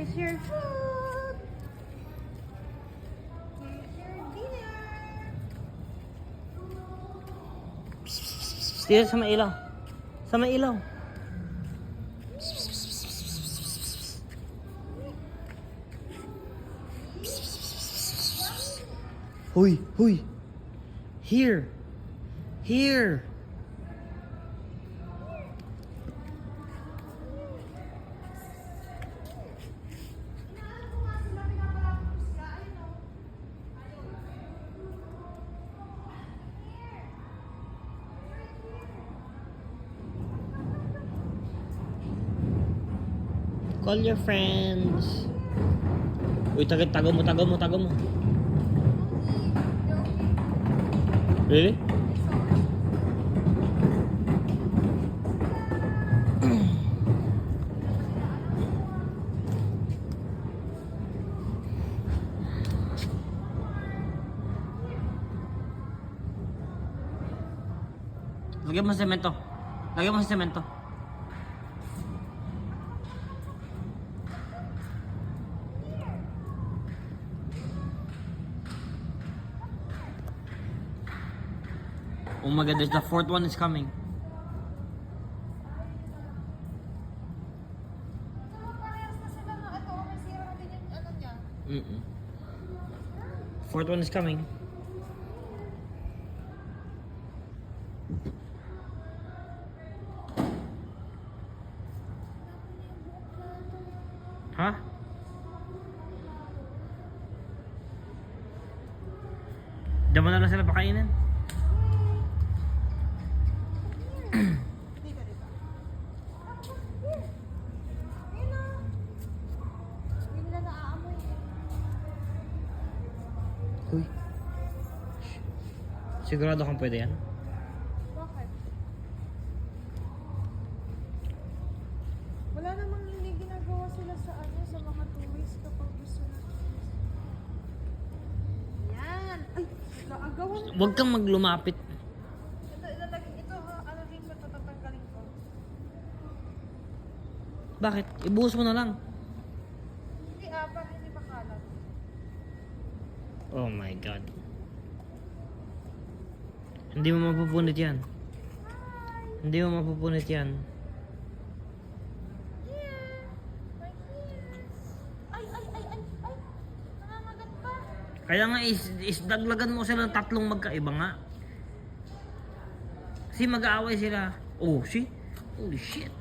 Here's your food. Here's your dinner. Dito sa may ilaw. Sa may ilaw. Huy, huy. Here. Here. Call your friends. Uy, tago mo. Really? Lagyan mo sa semento. Oh my god, there's the fourth one is coming. Parehas na sila na ito. May sira na din yung ano niya. Fourth one is coming. Ha? Diyan mo na lang sila pakainin. Dito. Ayun na. Hindi nila naaamoy. Uy. Sigurado kang pwede yan? Bakit? Wala namang hindi ginagawa sila sa sa mga tourist kapag gusto na. Yan. Ay, naagawan. Huwag kang maglumapit. Ito ha, ano rin ko, tatatanggalin ko. Bakit? Ibuhos mo na lang. Hindi para hindi makalat. Oh my god. Hindi mo mapupunit yan. Hindi mo mapupunit yan. Here. Right here. Ay. Nangangagat pa. Kaya nga daglagan mo sila ng tatlong magkaiba nga. Kasi mag-aaway sila. Oh, see? Holy shit.